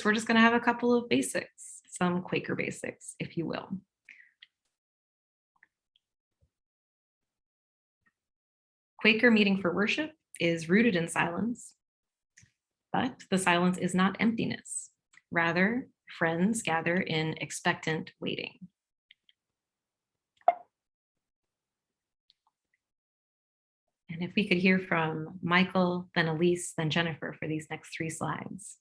we're just going to have a couple of basics, some Quaker basics, if you will. Quaker meeting for worship is rooted in silence, but the silence is not emptiness. Rather, friends gather in expectant waiting. And if we could hear from Michael, then Elise, then Jennifer for these next 3 slides.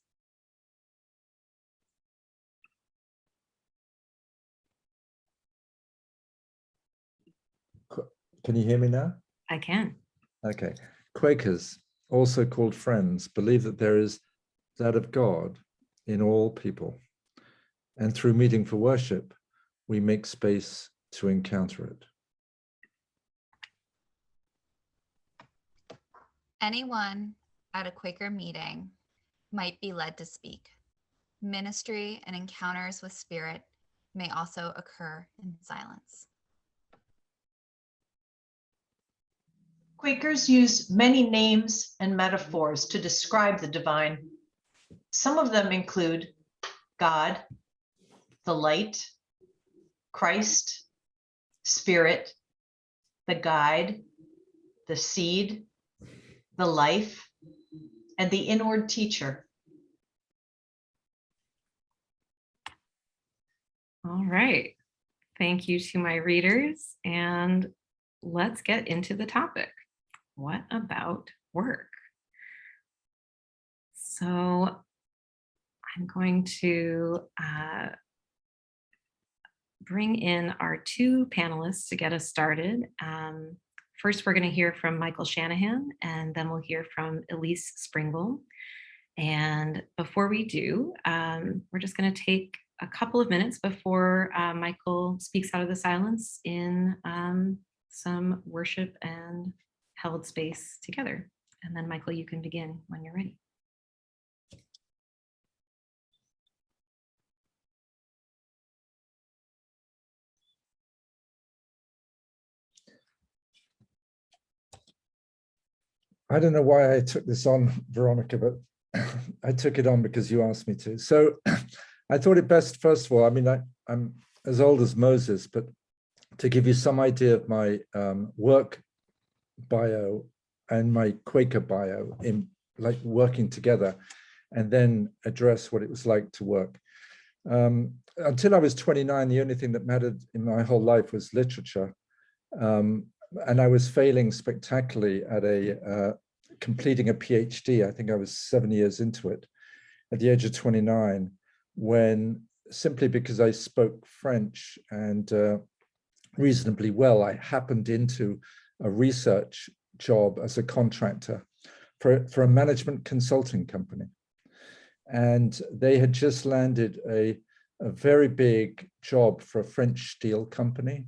Can you hear me now? I can. Okay. Quakers, also called friends, believe that there is that of God in all people. And through meeting for worship, we make space to encounter it. Anyone at a Quaker meeting might be led to speak. Ministry and encounters with spirit may also occur in silence. Quakers use many names and metaphors to describe the divine. Some of them include God, the light, Christ, Spirit, the guide, the seed, the life, and the inward teacher. All right. Thank you to my readers, and let's get into the topic. What about work? So I'm going to bring in our 2 panelists to get us started. First, we're going to hear from Michael Shanahan, and then we'll hear from Elise Springle. And before we do, we're just going to take a couple of minutes before Michael speaks out of the silence in some worship and held space together. And then Michael, you can begin when you're ready. I don't know why I took this on, Veronica, but I took it on because you asked me to. So I thought it best, first of all, I mean, I'm as old as Moses, but to give you some idea of my work bio and my Quaker bio in like working together, and then address what it was like to work. Until I was 29, the only thing that mattered in my whole life was literature. And I was failing spectacularly at completing a PhD. I think I was 7 years into it at the age of 29, when simply because I spoke French and reasonably well, I happened into a research job as a contractor for a management consulting company. And they had just landed a very big job for a French steel company.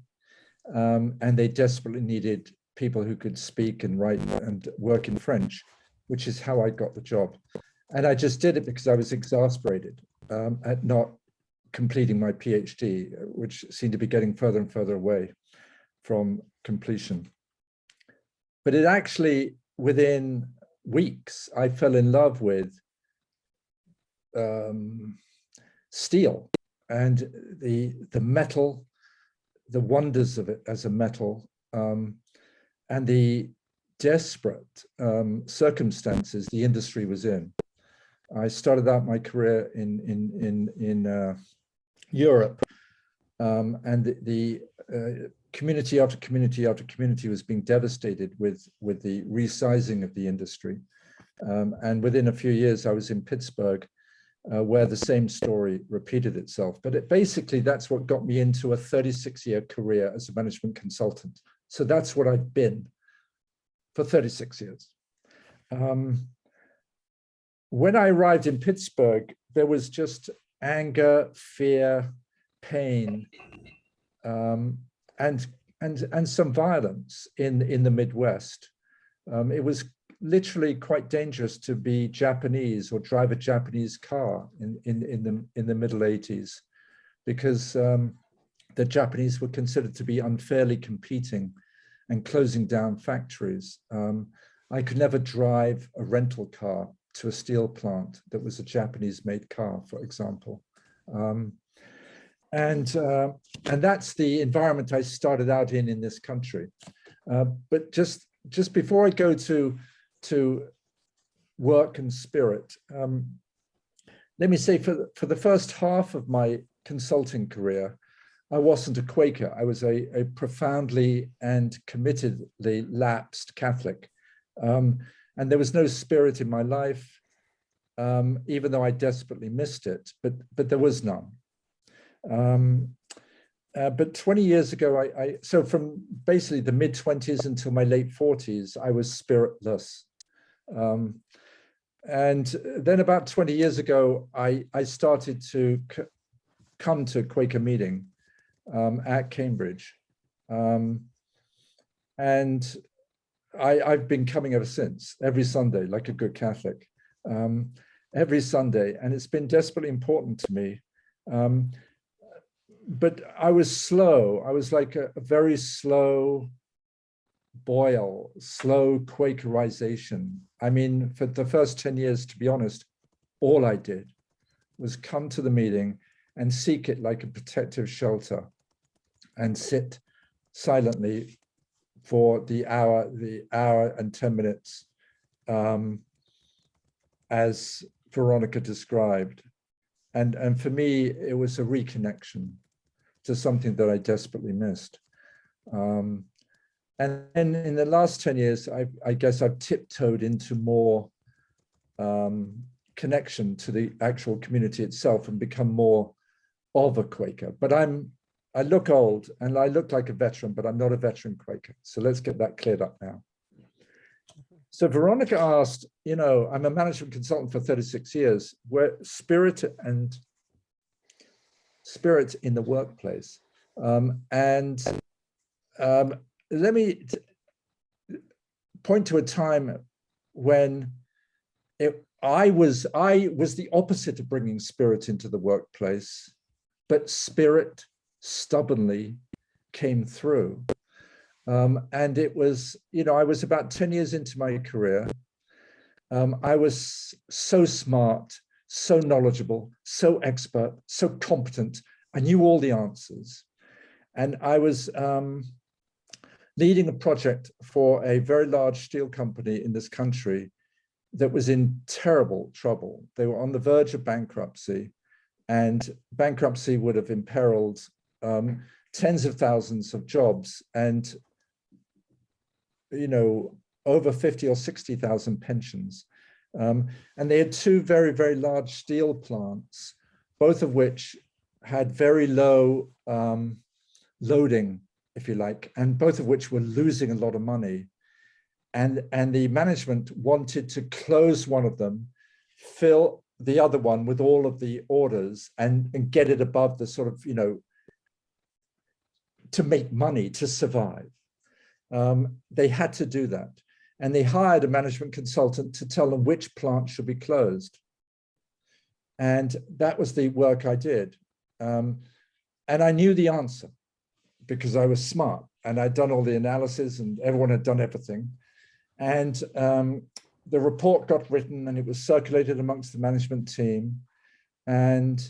And they desperately needed people who could speak and write and work in French, which is how I got the job. And I just did it because I was exasperated at not completing my PhD, which seemed to be getting further and further away from completion. But it actually, within weeks, I fell in love with steel and the metal, the wonders of it as a metal, and the desperate circumstances the industry was in. I started out my career in Europe, and the community after community after community was being devastated with the resizing of the industry. And within a few years, I was in Pittsburgh, where the same story repeated itself. But basically, that's what got me into a 36-year career as a management consultant. So that's what I've been for 36 years. When I arrived in Pittsburgh, there was just anger, fear, pain, and some violence in the Midwest. It was literally quite dangerous to be Japanese or drive a Japanese car in the middle 80s, because the Japanese were considered to be unfairly competing and closing down factories. I could never drive a rental car to a steel plant that was a Japanese-made car, for example. And that's the environment I started out in this country. But just before I go to work and spirit, let me say for the first half of my consulting career, I wasn't a Quaker. I was a profoundly and committedly lapsed Catholic. And there was no spirit in my life, even though I desperately missed it, but there was none. But 20 years ago, so from basically the mid-20s until my late 40s, I was spiritless. And then about 20 years ago, I started to come to Quaker meeting at Cambridge. And I've been coming ever since, every Sunday, like a good Catholic, every Sunday. And it's been desperately important to me. But I was slow. I was like a very slow boil, slow Quakerization. I mean, for the first 10 years, to be honest, all I did was come to the meeting and seek it like a protective shelter and sit silently for the hour and 10 minutes, as Veronica described. And for me, it was a reconnection to something that I desperately missed. And then in the last 10 years, I guess I've tiptoed into more connection to the actual community itself and become more of a Quaker. But I look old and I look like a veteran, but I'm not a veteran Quaker. So let's get that cleared up now. So Veronica asked, I'm a management consultant for 36 years, where spirit in the workplace. Let me point to a time when I was the opposite of bringing spirit into the workplace, but spirit stubbornly came through. And it was, I was about 10 years into my career. I was so smart, so knowledgeable, so expert, so competent. I knew all the answers. And I was leading a project for a very large steel company in this country that was in terrible trouble. They were on the verge of bankruptcy, and bankruptcy would have imperiled tens of thousands of jobs and, over 50 or 60,000 pensions. And they had two very, very large steel plants, both of which had very low loading, if you like, and both of which were losing a lot of money. And the management wanted to close one of them, fill the other one with all of the orders and get it above the sort of, to make money, to survive. They had to do that. And they hired a management consultant to tell them which plant should be closed. And that was the work I did. And I knew the answer because I was smart and I'd done all the analysis and everyone had done everything. And the report got written and it was circulated amongst the management team. And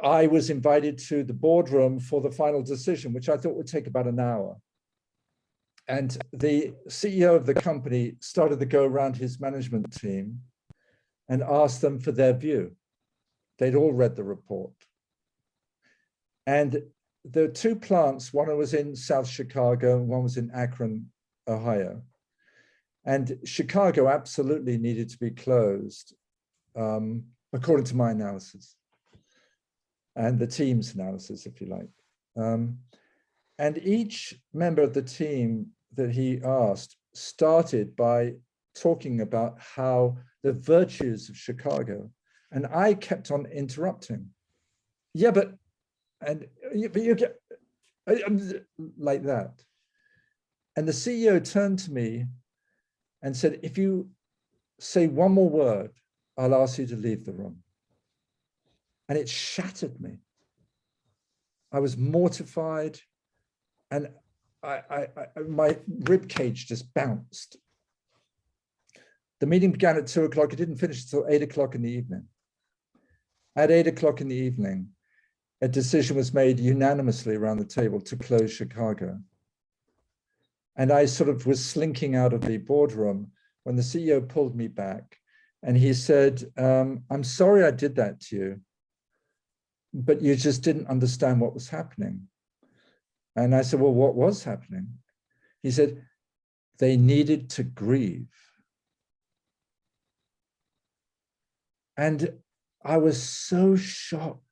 I was invited to the boardroom for the final decision, which I thought would take about an hour. And the CEO of the company started to go around his management team and asked them for their view. They'd all read the report. And there were two plants, one was in South Chicago and one was in Akron, Ohio. And Chicago absolutely needed to be closed, according to my analysis and the team's analysis, if you like. And each member of the team that he asked started by talking about how the virtues of Chicago. And I kept on interrupting. Yeah, but you get like that. And the CEO turned to me and said, if you say one more word, I'll ask you to leave the room. And it shattered me. I was mortified and my rib cage just bounced. The meeting began at 2 o'clock. It didn't finish until 8 o'clock in the evening. At 8 o'clock in the evening, a decision was made unanimously around the table to close Chicago. And I sort of was slinking out of the boardroom when the CEO pulled me back and he said, I'm sorry I did that to you, but you just didn't understand what was happening. And I said, well, what was happening? He said, they needed to grieve. And I was so shocked.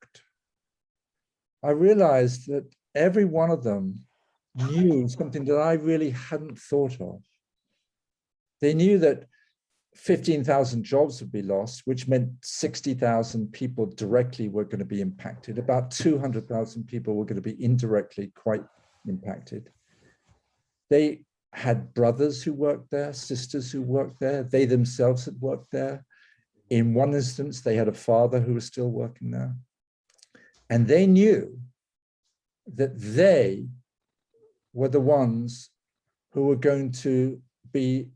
I realized that every one of them knew something that I really hadn't thought of. They knew that 15,000 jobs would be lost, which meant 60,000 people directly were going to be impacted. About 200,000 people were going to be indirectly quite impacted. They had brothers who worked there, sisters who worked there. They themselves had worked there. In one instance, they had a father who was still working there. And they knew that they were the ones who were going to be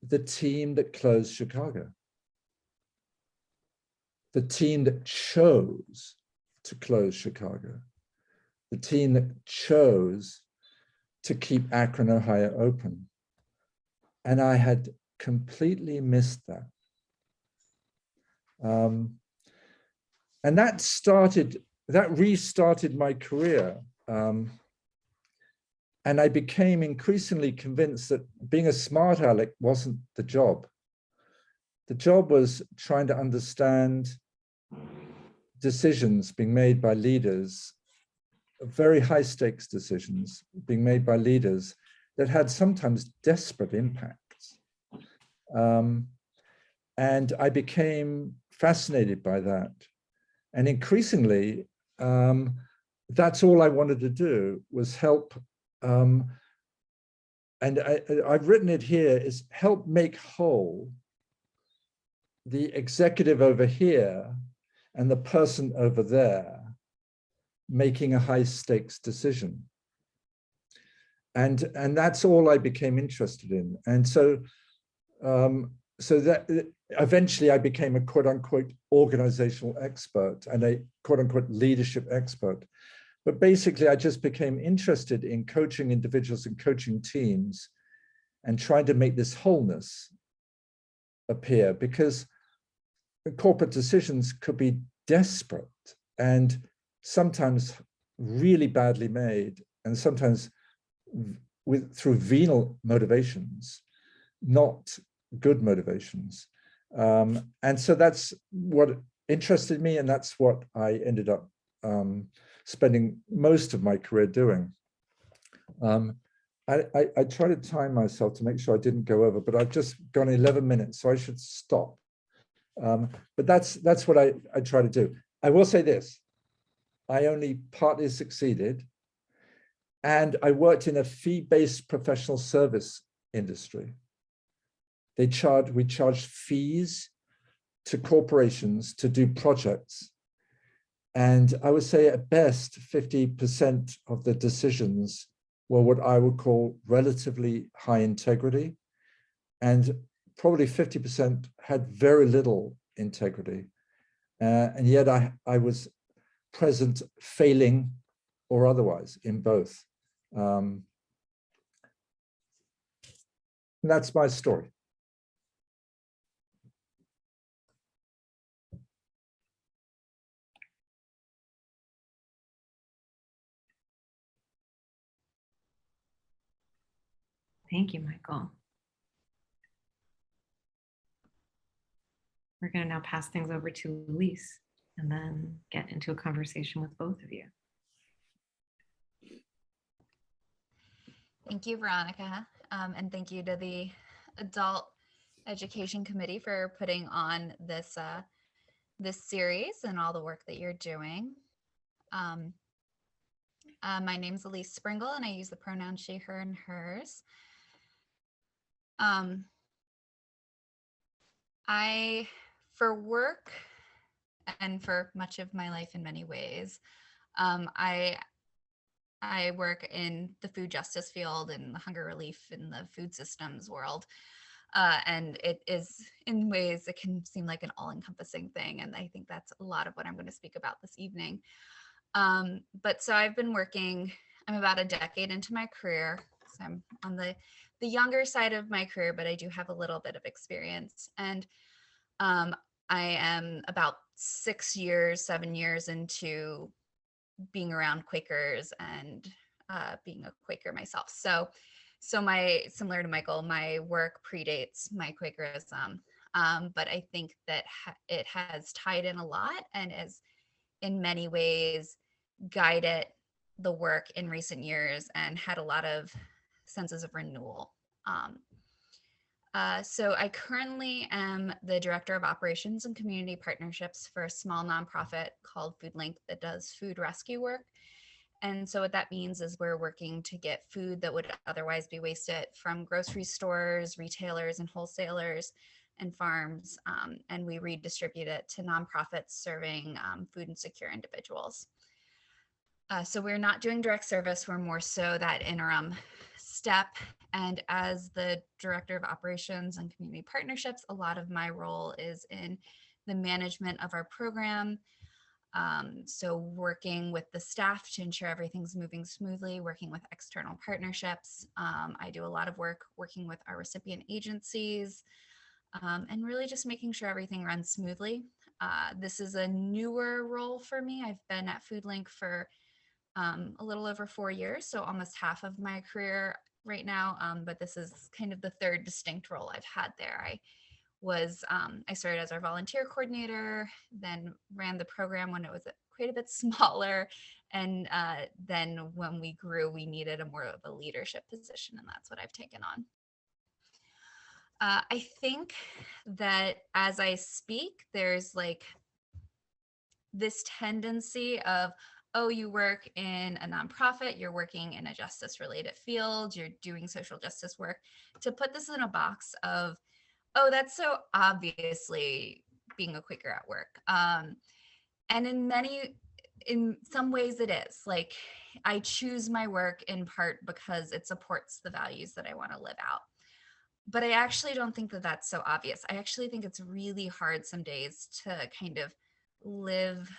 the team that closed Chicago, the team that chose to close Chicago, the team that chose to keep Akron, Ohio open. And I had completely missed that. And that restarted my career. And I became increasingly convinced that being a smart aleck wasn't the job. The job was trying to understand decisions being made by leaders, very high stakes decisions being made by leaders that had sometimes desperate impacts. And I became fascinated by that. And increasingly, that's all I wanted to do was help. And I've written it here, is help make whole the executive over here and the person over there making a high stakes decision. And that's all I became interested in. And so that eventually I became a quote unquote organizational expert and a quote unquote leadership expert. But basically I just became interested in coaching individuals and coaching teams and trying to make this wholeness appear, because corporate decisions could be desperate and sometimes really badly made, and sometimes through venal motivations, not good motivations. And so that's what interested me, and that's what I ended up spending most of my career doing. I try to time myself to make sure I didn't go over, but I've just gone 11 minutes, so I should stop. But that's what I try to do. I will say this, I only partly succeeded, and I worked in a fee-based professional service industry. We charged fees to corporations to do projects. And I would say at best, 50% of the decisions were what I would call relatively high integrity. And probably 50% had very little integrity. And yet I was present, failing or otherwise in both. And that's my story. Thank you, Michael. We're going to now pass things over to Elise and then get into a conversation with both of you. Thank you, Veronica. And thank you to the Adult Education Committee for putting on this, this series and all the work that you're doing. My name's Elise Springle, and I use the pronouns she, her, and hers. For work and for much of my life in many ways, I work in the food justice field and the hunger relief in the food systems world. And it is, in ways, it can seem like an all-encompassing thing. And I think that's a lot of what I'm going to speak about this evening. But so I've been working, I'm about a decade into my career. So I'm on the younger side of my career, but I do have a little bit of experience. And I am about 7 years into being around Quakers and being a Quaker myself. So similar to Michael, my work predates my Quakerism, but I think that it has tied in a lot and is in many ways guided the work in recent years and had a lot of senses of renewal. So I currently am the Director of Operations and Community Partnerships for a small nonprofit called FoodLink that does food rescue work. And so what that means is we're working to get food that would otherwise be wasted from grocery stores, retailers, and wholesalers and farms, and we redistribute it to nonprofits serving food insecure individuals. So we're not doing direct service, we're more so that interim step. And as the Director of Operations and Community Partnerships, a lot of my role is in the management of our program. So working with the staff to ensure everything's moving smoothly, working with external partnerships. I do a lot of work working with our recipient agencies, and really just making sure everything runs smoothly. This is a newer role for me. I've been at FoodLink for a little over 4 years, so almost half of my career right now, but this is kind of the third distinct role I've had there. I started as our volunteer coordinator, then ran the program when it was quite a bit smaller, and then when we grew, we needed more of a leadership position, and that's what I've taken on. I think that as I speak, there's like this tendency of, oh, you work in a nonprofit, you're working in a justice related field, you're doing social justice work, to put this in a box of, oh, that's so obviously being a Quaker at work. And in some ways it is. Like, I choose my work in part because it supports the values that I want to live out. But I actually don't think that that's so obvious. I actually think it's really hard some days to kind of live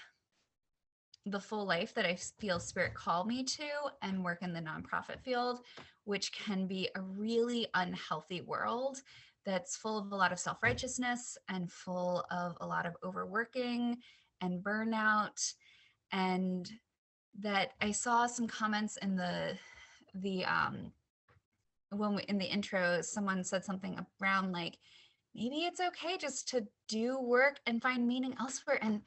the full life that I feel Spirit called me to and work in the nonprofit field, which can be a really unhealthy world that's full of a lot of self-righteousness and full of a lot of overworking and burnout. And that I saw some comments in in the intro, someone said something around like, maybe it's okay just to do work and find meaning elsewhere. And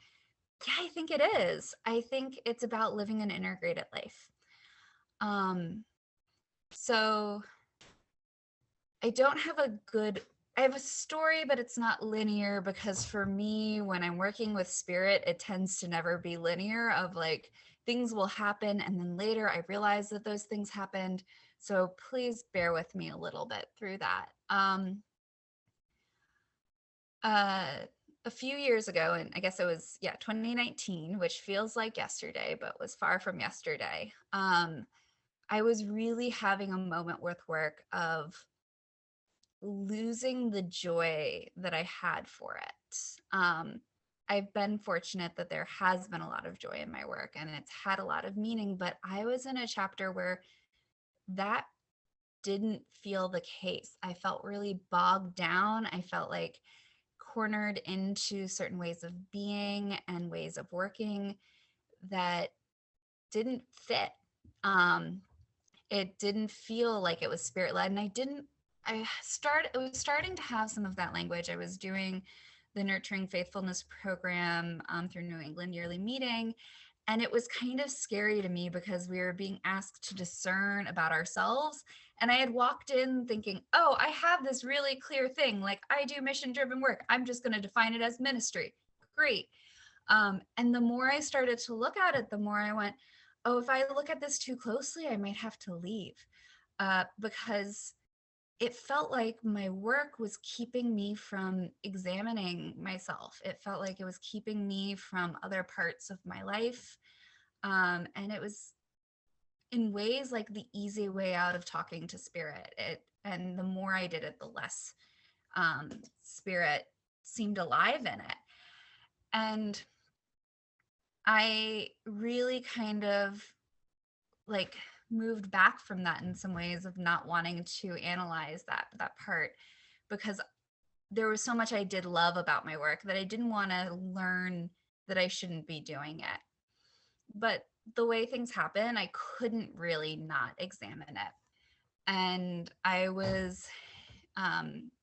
yeah, I think it is. I think it's about living an integrated life. So I don't have I have a story, but it's not linear, because for me, when I'm working with Spirit, it tends to never be linear, of like, things will happen and then later I realize that those things happened. So please bear with me a little bit through that. A few years ago, and I guess it was 2019, which feels like yesterday but was far from yesterday, I was really having a moment with work of losing the joy that I had for it. I've been fortunate that there has been a lot of joy in my work and it's had a lot of meaning, but I was in a chapter where that didn't feel the case. I felt really bogged down. I felt like cornered into certain ways of being and ways of working that didn't fit. It didn't feel like it was Spirit led, and I was starting to have some of that language. I was doing the Nurturing Faithfulness program through New England Yearly Meeting, and it was kind of scary to me because we were being asked to discern about ourselves. And I had walked in thinking, oh, I have this really clear thing. Like, I do mission driven work. I'm just going to define it as ministry. Great. And the more I started to look at it, the more I went, oh, if I look at this too closely, I might have to leave, because it felt like my work was keeping me from examining myself. It felt like it was keeping me from other parts of my life. And it was in ways like the easy way out of talking to Spirit. And the more I did it, the less spirit seemed alive in it. And I really kind of like moved back from that in some ways, of not wanting to analyze that part, because there was so much I did love about my work that I didn't want to learn that I shouldn't be doing it. But the way things happen, I couldn't really not examine it. And I was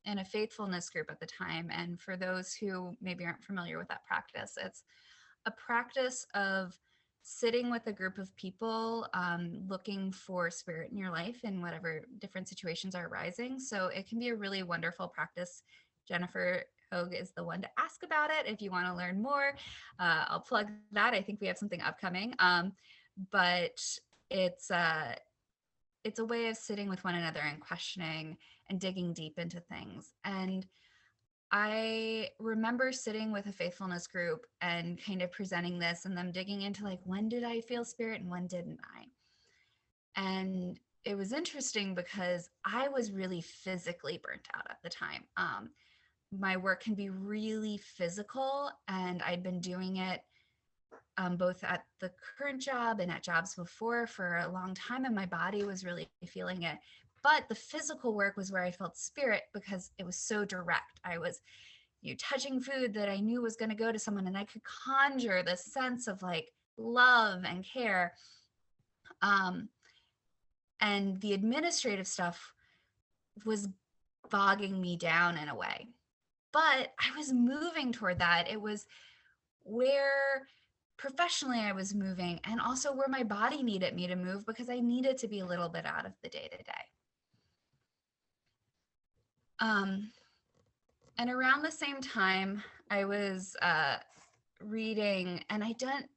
in a faithfulness group at the time. And for those who maybe aren't familiar with that practice, it's a practice of sitting with a group of people, looking for spirit in your life in whatever different situations are arising. So it can be a really wonderful practice. Jennifer Hogue is the one to ask about it if you want to learn more. I'll plug that. I think we have something upcoming. But it's a way of sitting with one another and questioning and digging deep into things. And I remember sitting with a faithfulness group and kind of presenting this, and them digging into like, when did I feel spirit and when didn't I? And it was interesting because I was really physically burnt out at the time. My work can be really physical, and I'd been doing it both at the current job and at jobs before for a long time, and my body was really feeling it. But the physical work was where I felt spirit, because it was so direct. I was touching food that I knew was going to go to someone, and I could conjure this sense of like love and care. And the administrative stuff was bogging me down in a way. But I was moving toward that. It was where professionally I was moving, and also where my body needed me to move, because I needed to be a little bit out of the day-to-day. And around the same time, I was reading, and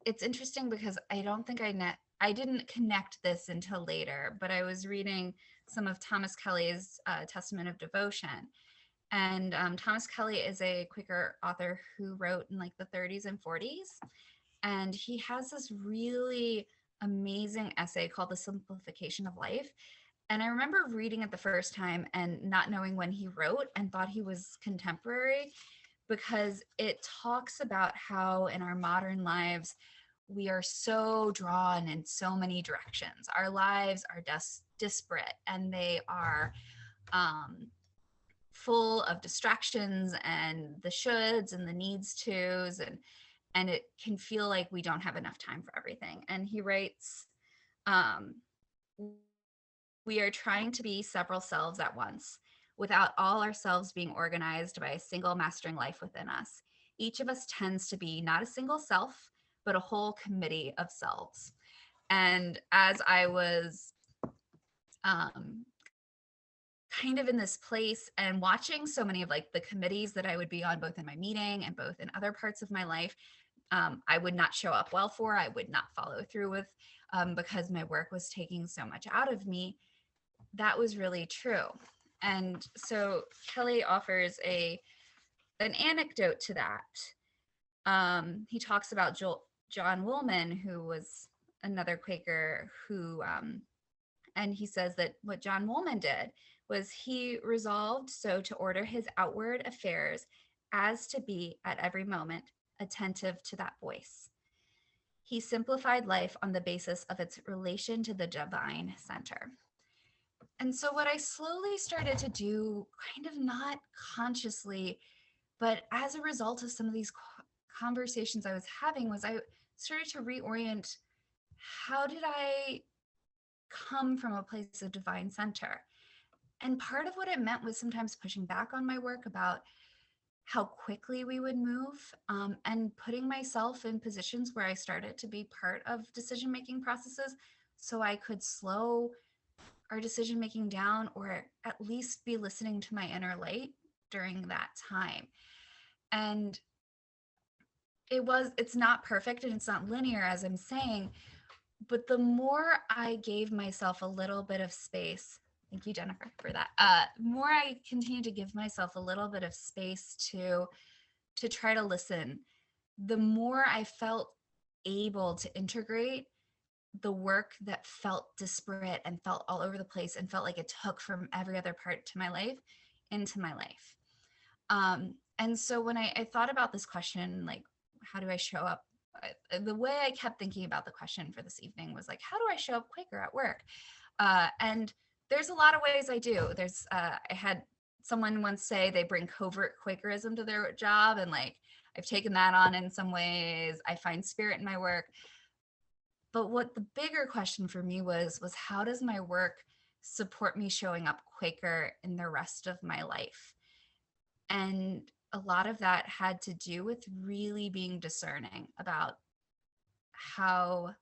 it's interesting because I don't think I didn't connect this until later, but I was reading some of Thomas Kelly's Testament of Devotion. And Thomas Kelly is a Quaker author who wrote in like the 30s and 40s. And he has this really amazing essay called The Simplification of Life. And I remember reading it the first time and not knowing when he wrote, and thought he was contemporary, because it talks about how in our modern lives, we are so drawn in so many directions. Our lives are disparate, and they are full of distractions and the shoulds and the needs tos, and it can feel like we don't have enough time for everything. And he writes, we are trying to be several selves at once, without all ourselves being organized by a single mastering life within us. Each of us tends to be not a single self, but a whole committee of selves. And as I was kind of in this place and watching so many of like the committees that I would be on, both in my meeting and both in other parts of my life, I would not show up well for, I would not follow through with, because my work was taking so much out of me. That was really true. And so Kelly offers an anecdote to that. He talks about John Woolman, who was another Quaker who, and he says that what John Woolman did was he resolved so to order his outward affairs as to be at every moment attentive to that voice. He simplified life on the basis of its relation to the divine center. And so what I slowly started to do, kind of not consciously, but as a result of some of these conversations I was having, was I started to reorient, how did I come from a place of divine center? And part of what it meant was sometimes pushing back on my work about how quickly we would move, and putting myself in positions where I started to be part of decision-making processes, so I could slow our decision-making down, or at least be listening to my inner light during that time. And it's not perfect and it's not linear, as I'm saying, but the more I gave myself a little bit of space, thank you, Jennifer, for that. More I continued to give myself a little bit of space to try to listen, the more I felt able to integrate the work that felt disparate and felt all over the place and felt like it took from every other part to my life into my life. And so when I thought about this question, like, how do I show up? The way I kept thinking about the question for this evening was like, how do I show up Quaker at work? And there's a lot of ways I do. I had someone once say they bring covert Quakerism to their job, and like, I've taken that on in some ways. I find spirit in my work. But what the bigger question for me was how does my work support me showing up Quaker in the rest of my life? And a lot of that had to do with really being discerning about how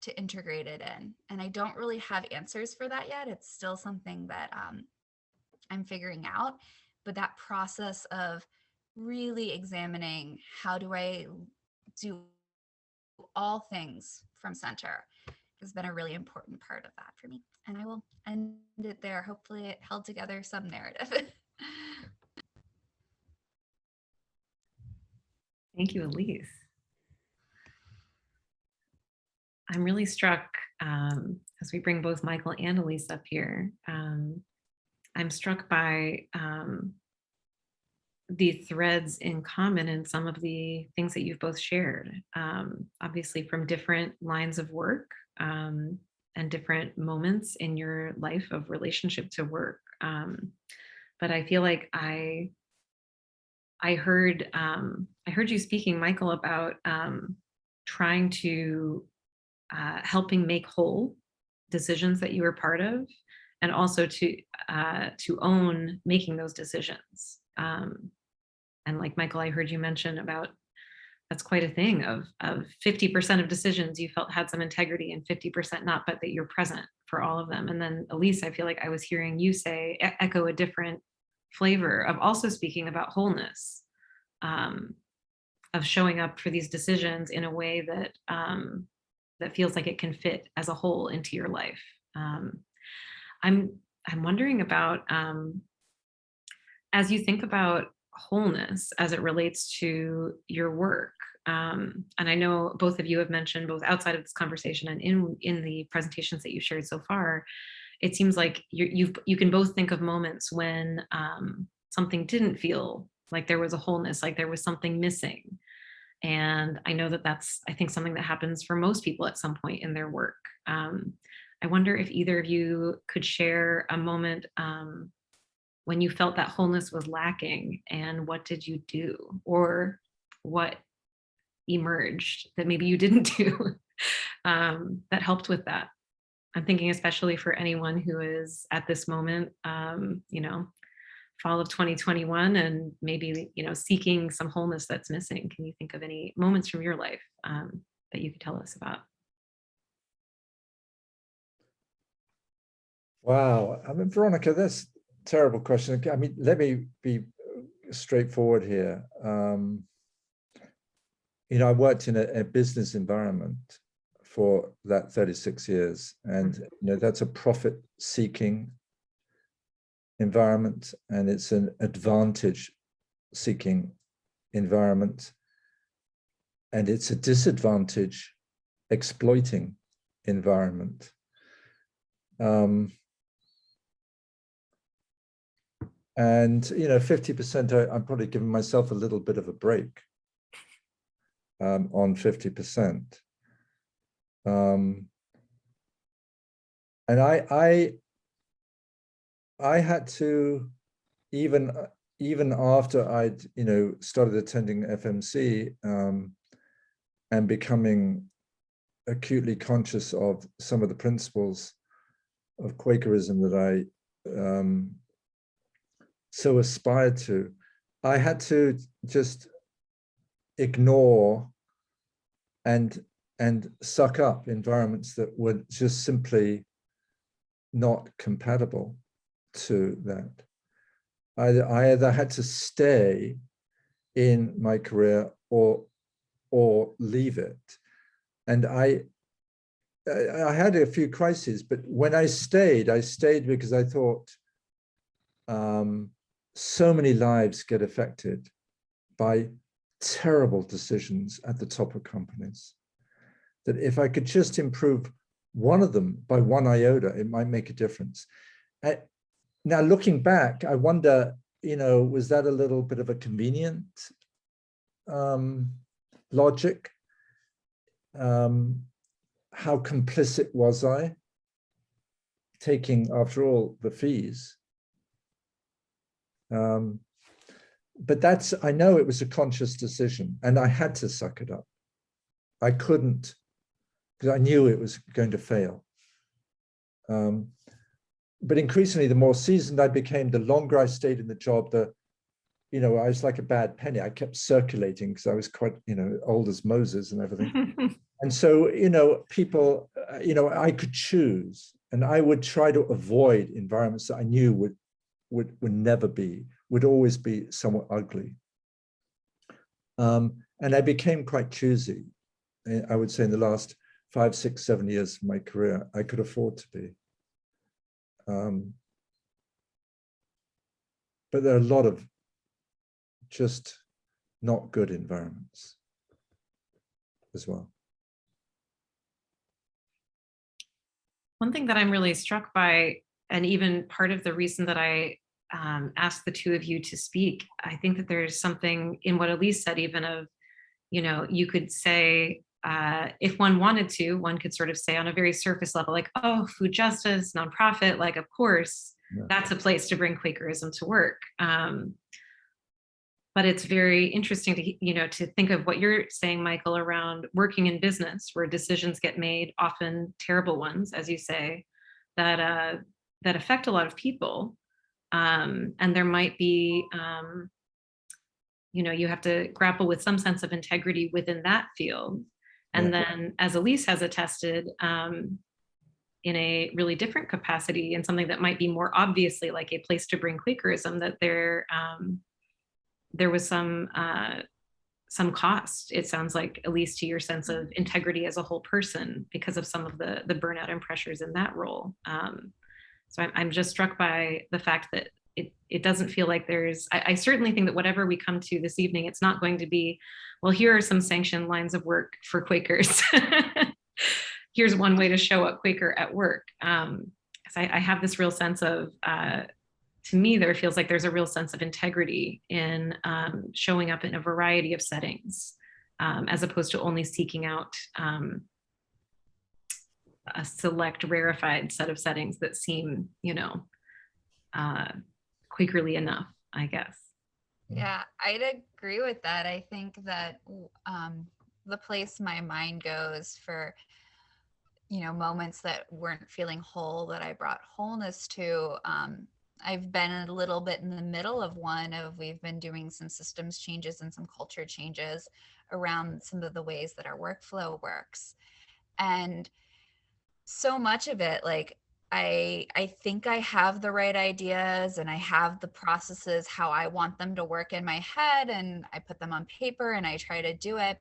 to integrate it in. And I don't really have answers for that yet. It's still something that I'm figuring out. But that process of really examining how do I do all things from center has been a really important part of that for me. And I will end it there. Hopefully it held together some narrative. Thank you, Elise. I'm really struck as we bring both Michael and Elise up here. I'm struck by the threads in common in some of the things that you've both shared, obviously from different lines of work and different moments in your life of relationship to work. But I feel like I heard you speaking, Michael, about trying to helping make whole decisions that you were part of, and also to own making those decisions. And like Michael, I heard you mention about that's quite a thing of 50% of decisions you felt had some integrity and 50% not, but that you're present for all of them. And then Elise, I feel like I was hearing you say echo a different flavor of also speaking about wholeness, of showing up for these decisions in a way that that feels like it can fit as a whole into your life. I'm wondering about as you think about wholeness as it relates to your work. And I know both of you have mentioned, both outside of this conversation and in the presentations that you've shared so far, it seems like you can both think of moments when something didn't feel like there was a wholeness, like there was something missing. And I know that that's, I think, something that happens for most people at some point in their work. I wonder if either of you could share a moment when you felt that wholeness was lacking, and what did you do, or what emerged that maybe you didn't do that helped with that. I'm thinking especially for anyone who is at this moment, fall of 2021, and maybe, seeking some wholeness that's missing. Can you think of any moments from your life that you could tell us about? Wow. I mean, Veronica, that's a terrible question. I mean, let me be straightforward here. I worked in a business environment for that 36 years, and that's a profit-seeking environment, and it's an advantage-seeking environment, and it's a disadvantage exploiting environment. And 50%, I'm probably giving myself a little bit of a break on 50%. And I had to, even after I'd started attending FMC and becoming acutely conscious of some of the principles of Quakerism that I so aspired to, I had to just ignore and suck up environments that were just simply not compatible to that. I either had to stay in my career or leave it. And I had a few crises, but when I stayed because I thought so many lives get affected by terrible decisions at the top of companies, that if I could just improve one of them by one iota, it might make a difference. Now, looking back, I wonder was that a little bit of a convenient logic? How complicit was I, taking, after all, the fees? But I know it was a conscious decision, and I had to suck it up. I couldn't, because I knew it was going to fail. But increasingly, the more seasoned I became, the longer I stayed in the job, I was like a bad penny. I kept circulating because I was quite, old as Moses and everything. And so, people, I could choose, and I would try to avoid environments that I knew would would always be somewhat ugly. And I became quite choosy. I would say in the last 5, 6, 7 years of my career, I could afford to be. But there are a lot of just not good environments as well. One thing that I'm really struck by, and even part of the reason that I asked the two of you to speak, I think that there's something in what Elise said, even of, you could say, if one wanted to, one could sort of say on a very surface level, like, oh, food justice, nonprofit, like, of course, that's a place to bring Quakerism to work. But it's very interesting to, to think of what you're saying, Michael, around working in business where decisions get made, often terrible ones, as you say, that affect a lot of people. And there might be, you have to grapple with some sense of integrity within that field. And then, as Elise has attested, in a really different capacity, and something that might be more obviously like a place to bring Quakerism, that there was some cost, it sounds like, at least to your sense of integrity as a whole person, because of some of the burnout and pressures in that role. So I'm just struck by the fact that it doesn't feel like I certainly think that whatever we come to this evening, it's not going to be, well, here are some sanctioned lines of work for Quakers. Here's one way to show up Quaker at work. So I have this real sense of, to me, there feels like there's a real sense of integrity in showing up in a variety of settings, as opposed to only seeking out a select rarefied set of settings that seem, Quakerly enough, I guess. Yeah, I'd agree with that. I think that the place my mind goes for, moments that weren't feeling whole, that I brought wholeness to, I've been a little bit in the middle of we've been doing some systems changes and some culture changes around some of the ways that our workflow works. And so much of it, like, I think I have the right ideas and I have the processes, how I want them to work in my head, and I put them on paper and I try to do it.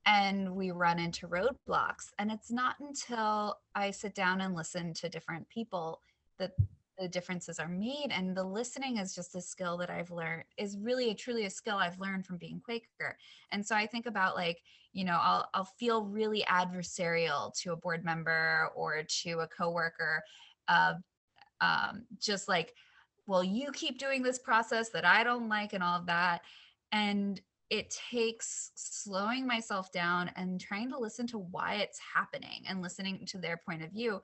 And we run into roadblocks. And it's not until I sit down and listen to different people that the differences are made. And the listening is just a skill that I've learned, is really truly a skill I've learned from being Quaker. And so I think about, like, I'll feel really adversarial to a board member or to a coworker, just like, well, you keep doing this process that I don't like and all of that. And it takes slowing myself down and trying to listen to why it's happening and listening to their point of view.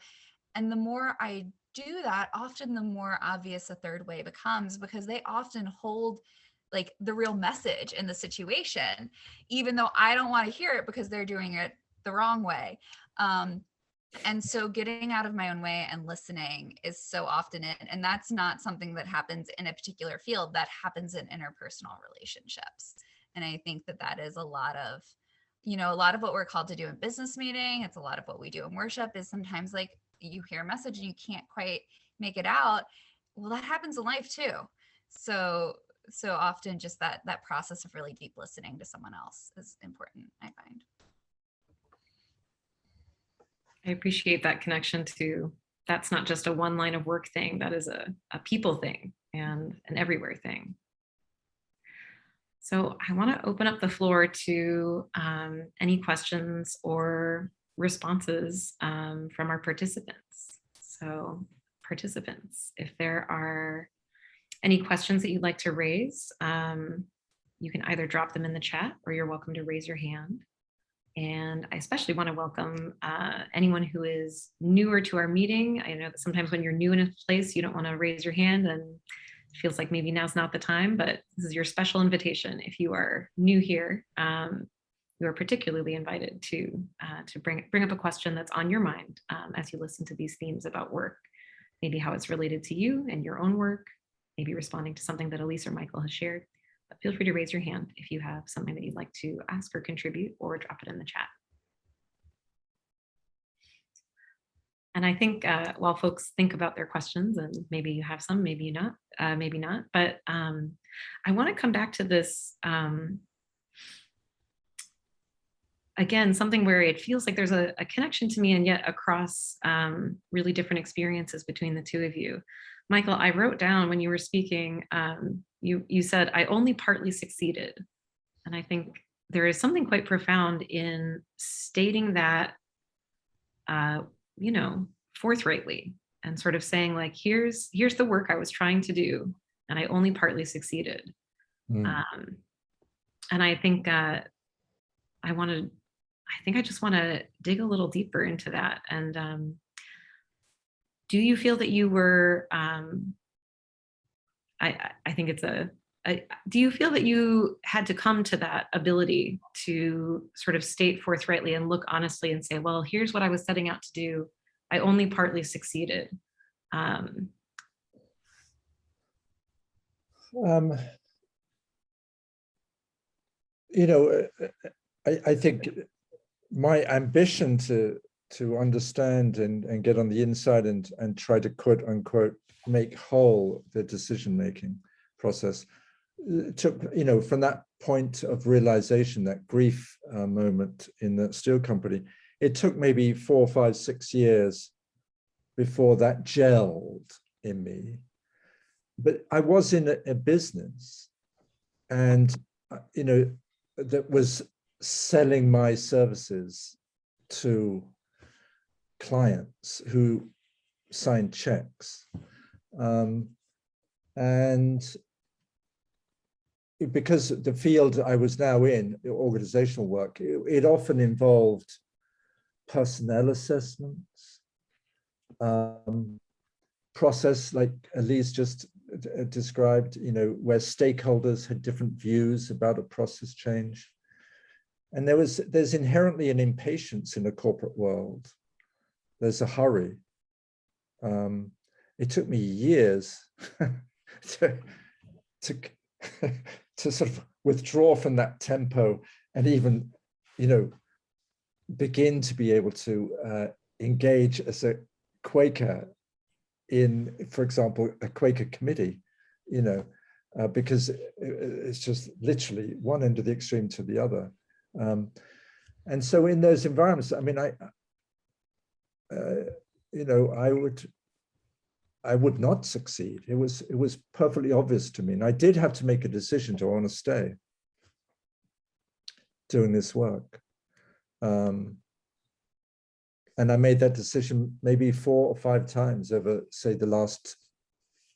And the more I do that, often the more obvious a third way becomes, because they often hold like the real message in the situation, even though I don't want to hear it because they're doing it the wrong way. And so getting out of my own way and listening is so often it. And that's not something that happens in a particular field, that happens in interpersonal relationships. And I think that is a lot of what we're called to do in business meeting. It's a lot of what we do in worship, is sometimes like you hear a message and you can't quite make it out. Well, that happens in life too. So often just that process of really deep listening to someone else is important, I find. I appreciate that connection to, that's not just a one line of work thing, that is a people thing and an everywhere thing. So I want to open up the floor to any questions or responses from our participants. So participants, if there are any questions that you'd like to raise, you can either drop them in the chat or you're welcome to raise your hand. And I especially want to welcome anyone who is newer to our meeting. I know that sometimes when you're new in a place, you don't want to raise your hand and it feels like maybe now's not the time, but this is your special invitation. If you are new here, you are particularly invited to bring up a question that's on your mind as you listen to these themes about work, maybe how it's related to you and your own work, maybe responding to something that Elise or Michael has shared. But feel free to raise your hand if you have something that you'd like to ask or contribute, or drop it in the chat. And I think while folks think about their questions, and maybe you have some, maybe not, but I want to come back to this again, something where it feels like there's a connection to me, and yet across really different experiences between the two of you. Michael, I wrote down when you were speaking, you said, I only partly succeeded. And I think there is something quite profound in stating that, forthrightly, and sort of saying like, here's the work I was trying to do, and I only partly succeeded. And I think I just want to dig a little deeper into that. And do you feel that you were, do you feel that you had to come to that ability to sort of state forthrightly and look honestly and say, well, here's what I was setting out to do. I only partly succeeded. I think my ambition to understand and get on the inside and try to quote unquote make whole the decision-making process took, from that point of realization, that grief moment in the steel company, it took maybe 4, 5, 6 years before that gelled in me. But I was in a business and, that was selling my services to clients who signed checks. And because the field I was now in, organizational work, it often involved personnel assessments, process like Elise just described, where stakeholders had different views about a process change. And there's inherently an impatience in the corporate world. There's a hurry. It took me years to sort of withdraw from that tempo and even, begin to be able to engage as a Quaker in, for example, a Quaker committee, because it's just literally one end of the extreme to the other. And so in those environments, I mean, I would not succeed. It was perfectly obvious to me. And I did have to make a decision to want to stay doing this work. And I made that decision maybe 4 or 5 times over, say, the last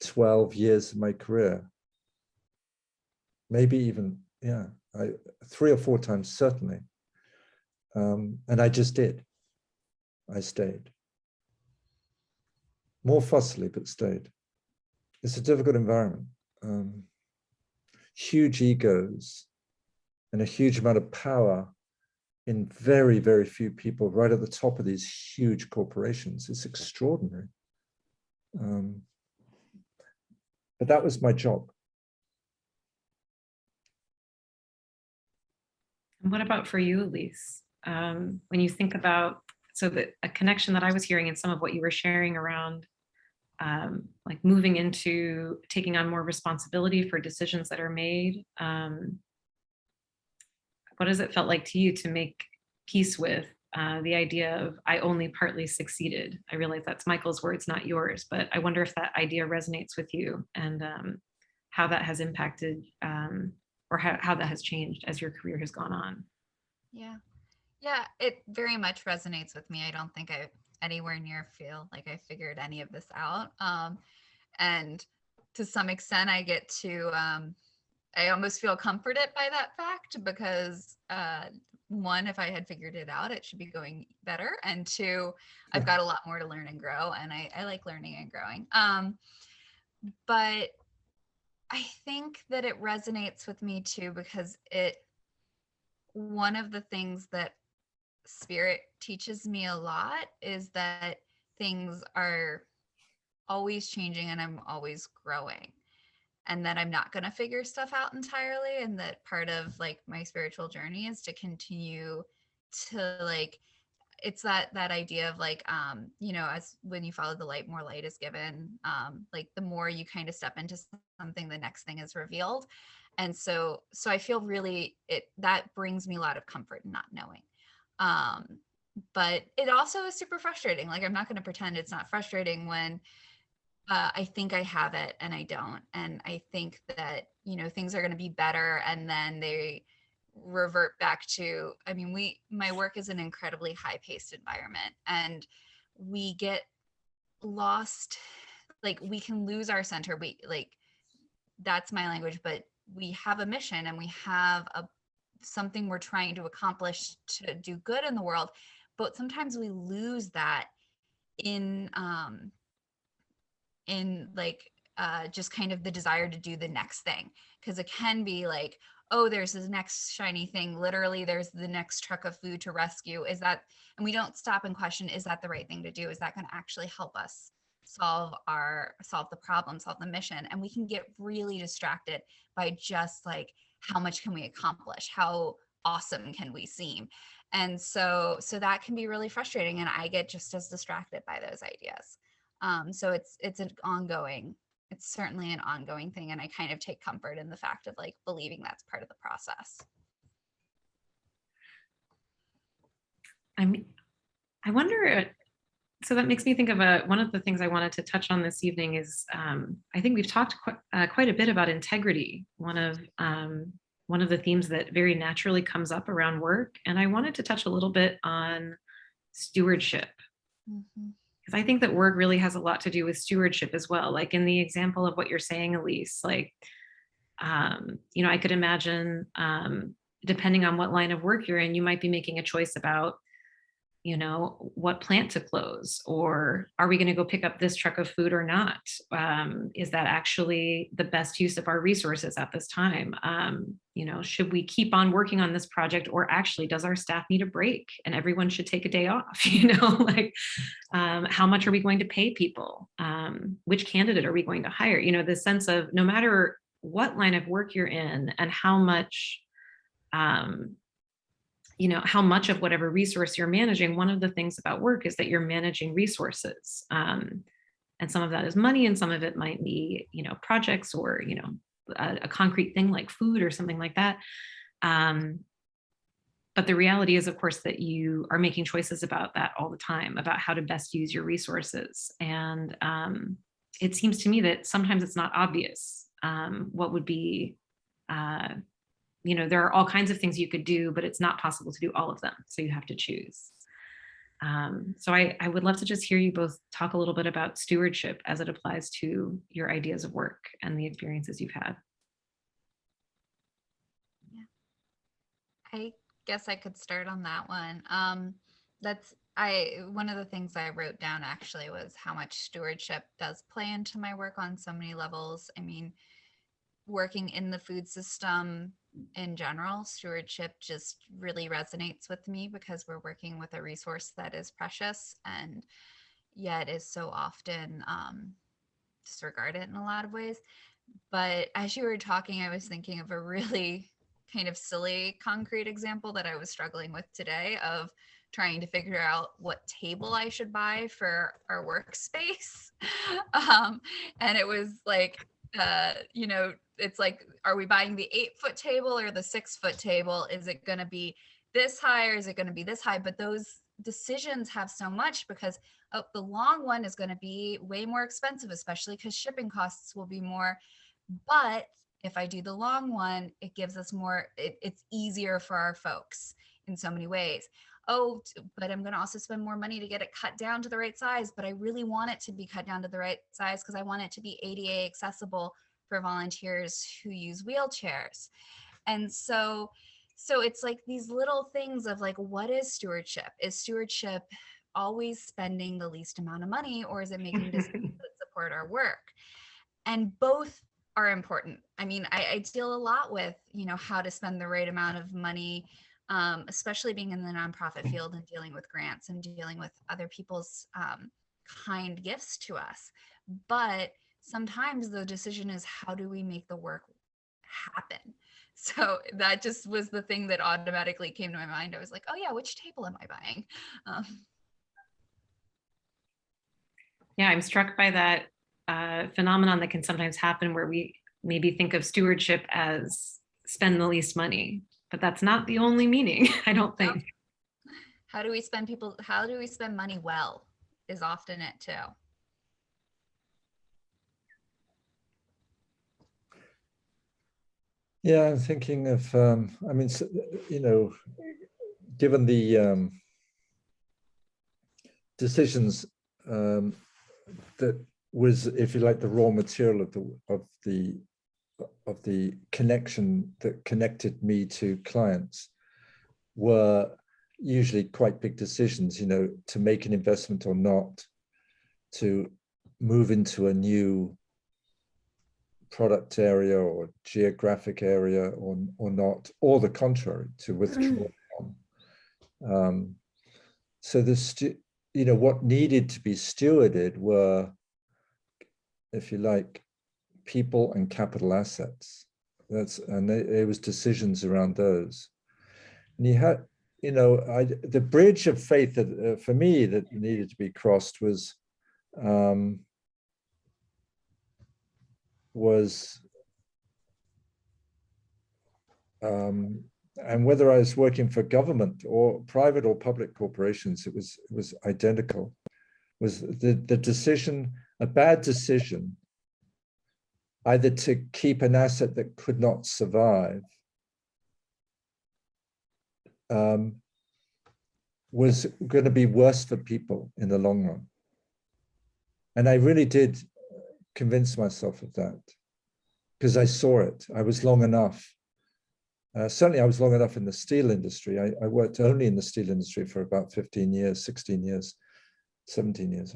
12 years of my career. Maybe even, 3 or 4 times, certainly. And I just did. I stayed. More fussily, but stayed. It's a difficult environment. Huge egos and a huge amount of power in very, very few people right at the top of these huge corporations. It's extraordinary. But that was my job. And what about for you, Elise? When you think about, a connection that I was hearing in some of what you were sharing around like moving into taking on more responsibility for decisions that are made. What has it felt like to you to make peace with the idea of I only partly succeeded? I realize that's Michael's words, not yours, but I wonder if that idea resonates with you and how that has impacted or how that has changed as your career has gone on. Yeah, it very much resonates with me. I don't think I anywhere near feel like I figured any of this out. And to some extent, I get to, I almost feel comforted by that fact because one, if I had figured it out, it should be going better. And two, I've got a lot more to learn and grow, and I like learning and growing. But I think that it resonates with me too, because one of the things that Spirit teaches me a lot is that things are always changing and I'm always growing, and that I'm not going to figure stuff out entirely, and that part of like my spiritual journey is to continue to like, it's that idea of like, as when you follow the light, more light is given. Like the more you kind of step into something, the next thing is revealed. And so I feel really that brings me a lot of comfort in not knowing. But it also is super frustrating. Like, I'm not going to pretend it's not frustrating when I think I have it and I don't. And I think that, things are going to be better. And then they revert back to, my work is an incredibly high paced environment, and we get lost. Like, we can lose our center. That's my language, but we have a mission and we have something we're trying to accomplish to do good in the world. But sometimes we lose that in just kind of the desire to do the next thing, because it can be like, oh, there's this next shiny thing, literally there's the next truck of food to rescue. Is that, and we don't stop and question, is that the right thing to do? Is that going to actually help us solve the problem, solve the mission? And we can get really distracted by just like, how much can we accomplish? How awesome can we seem? And so that can be really frustrating, and I get just as distracted by those ideas. So it's certainly an ongoing thing. And I kind of take comfort in the fact of like believing that's part of the process. I wonder, so that makes me think of one of the things I wanted to touch on this evening is, I think we've talked quite a bit about integrity, one of the themes that very naturally comes up around work. And I wanted to touch a little bit on stewardship. Mm-hmm. I think that work really has a lot to do with stewardship as well. Like in the example of what you're saying, Elise, like, I could imagine, depending on what line of work you're in, you might be making a choice about, what plant to close, or are we going to go pick up this truck of food or not? Is that actually the best use of our resources at this time? Should we keep on working on this project, or actually does our staff need a break and everyone should take a day off? Like, how much are we going to pay people? Which candidate are we going to hire? The sense of no matter what line of work you're in and how much of whatever resource you're managing, one of the things about work is that you're managing resources. And some of that is money, and some of it might be, projects, or, a concrete thing like food or something like that. But the reality is, of course, that you are making choices about that all the time, about how to best use your resources. And it seems to me that sometimes it's not obvious what would be, there are all kinds of things you could do, but it's not possible to do all of them. So you have to choose. So I would love to just hear you both talk a little bit about stewardship as it applies to your ideas of work and the experiences you've had. Yeah, I guess I could start on that one. One of the things I wrote down actually was how much stewardship does play into my work on so many levels. Working in the food system in general, stewardship just really resonates with me, because we're working with a resource that is precious and yet is so often disregarded in a lot of ways. But as you were talking, I was thinking of a really kind of silly concrete example that I was struggling with today, of trying to figure out what table I should buy for our workspace. And it was like, it's like, are we buying the 8-foot table or the 6-foot table? Is it going to be this high, or is it going to be this high? But those decisions have so much, because the long one is going to be way more expensive, especially because shipping costs will be more. But if I do the long one, it gives us more, it's easier for our folks. in so many ways. Oh, but I'm going to also spend more money to get it cut down to the right size, but I really want it to be cut down to the right size because I want it to be ADA accessible for volunteers who use wheelchairs. And so it's like these little things of like, what is stewardship? Is stewardship always spending the least amount of money, or is it making decisions that support our work? And both are important. I mean, I deal a lot with, how to spend the right amount of money, especially being in the nonprofit field and dealing with grants and dealing with other people's kind gifts to us. But sometimes the decision is, how do we make the work happen? So that just was the thing that automatically came to my mind. I was like, oh yeah, which table am I buying? Yeah, I'm struck by that phenomenon that can sometimes happen where we maybe think of stewardship as spend the least money, but that's not the only meaning, I don't think. How do we spend money well is often it too. Yeah, I'm thinking of, I mean, given the decisions that was, if you like, the raw material of the connection that connected me to clients were usually quite big decisions, to make an investment or not, to move into a new product area or geographic area or not, or the contrary, to withdraw from. So what needed to be stewarded were, if you like, people and capital assets. It was decisions around those. And you had, the bridge of faith that for me that needed to be crossed was and whether I was working for government or private or public corporations, it was identical. Was the decision, a bad decision, either to keep an asset that could not survive, was going to be worse for people in the long run. And I really did convince myself of that because I saw it. I was long enough. Certainly I was long enough in the steel industry. I worked only in the steel industry for about 15 years, 16 years, 17 years.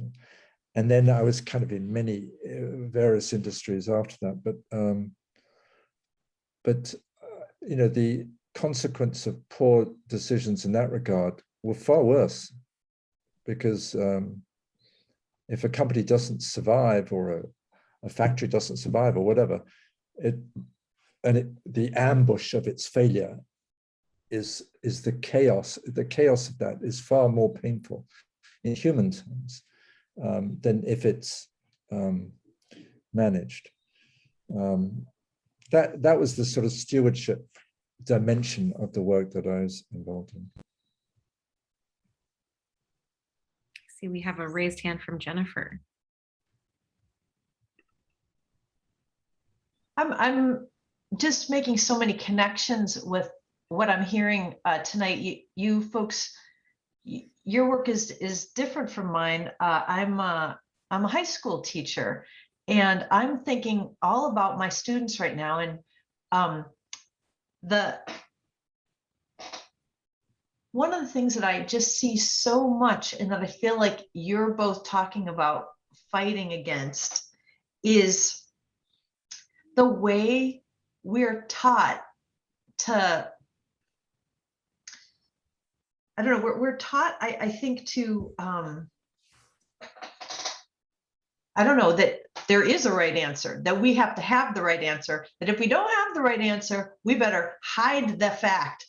And then I was kind of in many various industries after that. But the consequence of poor decisions in that regard were far worse, because if a company doesn't survive, or a factory doesn't survive, or whatever, the ambush of its failure is the chaos. The chaos of that is far more painful in human terms than if it's managed. That was the sort of stewardship dimension of the work that I was involved in. See, we have a raised hand from Jennifer. I'm just making so many connections with what I'm hearing tonight. You folks, your work is different from mine. I'm a high school teacher, and I'm thinking all about my students right now. And one of the things that I just see so much, and that I feel like you're both talking about fighting against, is the way we're taught to, I don't know, we're taught, I think, to, I don't know, that there is a right answer, that we have to have the right answer, that if we don't have the right answer, we better hide the fact,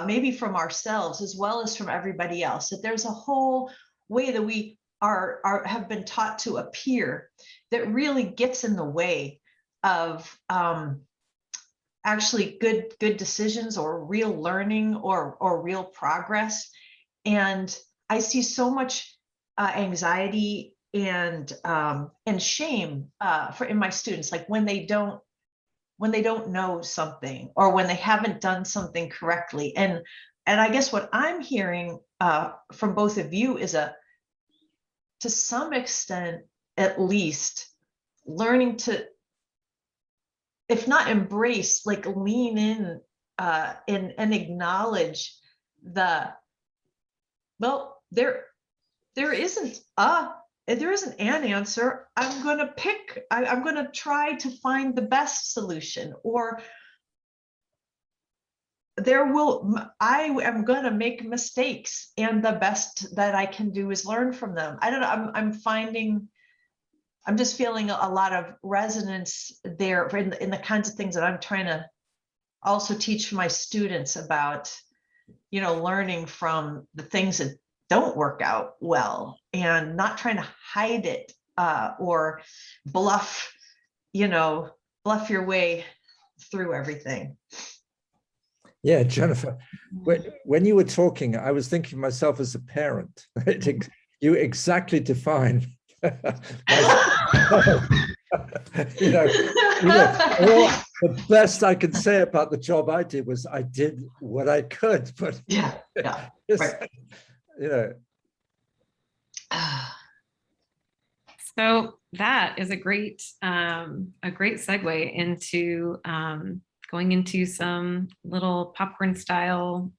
maybe from ourselves as well as from everybody else, that there's a whole way that we have been taught to appear that really gets in the way of actually good decisions, or real learning, or real progress. And I see so much anxiety and shame in my students, like when they don't when they don't know something or when they haven't done something correctly. And I guess what I'm hearing from both of you is to some extent, at least, learning to, if not embrace, like lean in and acknowledge well, there isn't an answer. I'm going to pick, I'm going to try to find the best solution, or I am going to make mistakes, and the best that I can do is learn from them. I don't know. I'm just feeling a lot of resonance there in the kinds of things that I'm trying to also teach my students about, learning from the things that don't work out well and not trying to hide it or bluff your way through everything. Yeah, Jennifer, when you were talking, I was thinking myself as a parent. You exactly define well, the best I can say about the job I did was I did what I could, but yeah, right. So that is a great segue into going into some little popcorn style,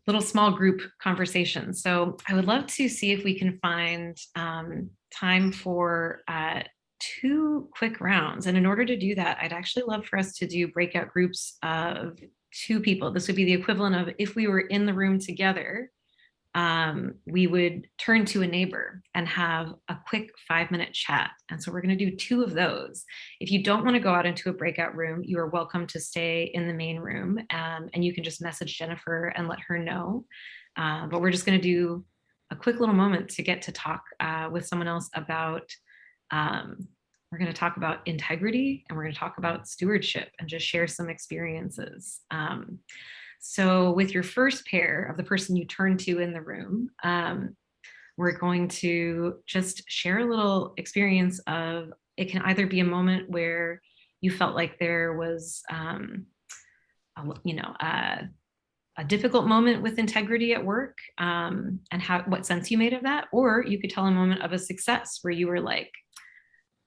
little small group conversations. So I would love to see if we can find time for 2 quick rounds. And in order to do that, I'd actually love for us to do breakout groups of 2 people. This would be the equivalent of if we were in the room together, we would turn to a neighbor and have a quick 5-minute chat. And so we're going to do 2 of those. If you don't want to go out into a breakout room, you are welcome to stay in the main room, and you can just message Jennifer and let her know. But we're just going to do a quick little moment to get to talk with someone else about, we're going to talk about integrity, and we're going to talk about stewardship and just share some experiences. So with your first pair of the person you turn to in the room, we're going to just share a little experience of, it can either be a moment where you felt like there was, a difficult moment with integrity at work, and what sense you made of that, or you could tell a moment of a success where you were like,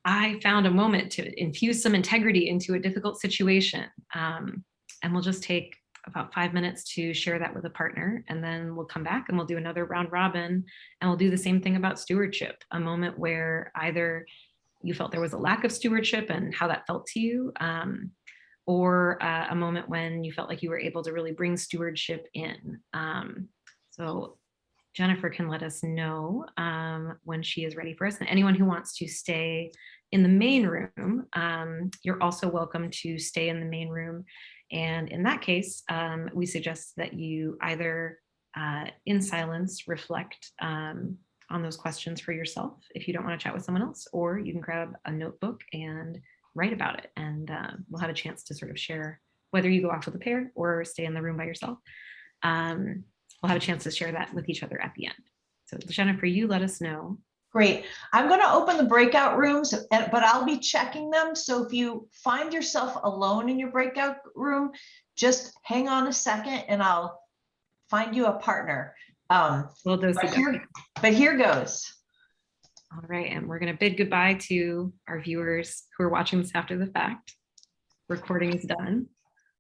I found a moment to infuse some integrity into a difficult situation. And we'll just take about 5 minutes to share that with a partner, and then we'll come back and we'll do another round robin, and we'll do the same thing about stewardship, a moment where either you felt there was a lack of stewardship and how that felt to you, or a moment when you felt like you were able to really bring stewardship in. So Jennifer can let us know when she is ready for us. And anyone who wants to stay in the main room, you're also welcome to stay in the main room. And in that case, we suggest that you either in silence reflect on those questions for yourself if you don't want to chat with someone else, or you can grab a notebook and write about it. And we'll have a chance to sort of share whether you go off with a pair or stay in the room by yourself. We'll have a chance to share that with each other at the end. So Jennifer, you let us know. Great. I'm going to open the breakout rooms, but I'll be checking them. So if you find yourself alone in your breakout room, just hang on a second and I'll find you a partner. But here goes. All right. And we're going to bid goodbye to our viewers who are watching this after the fact. Recording is done.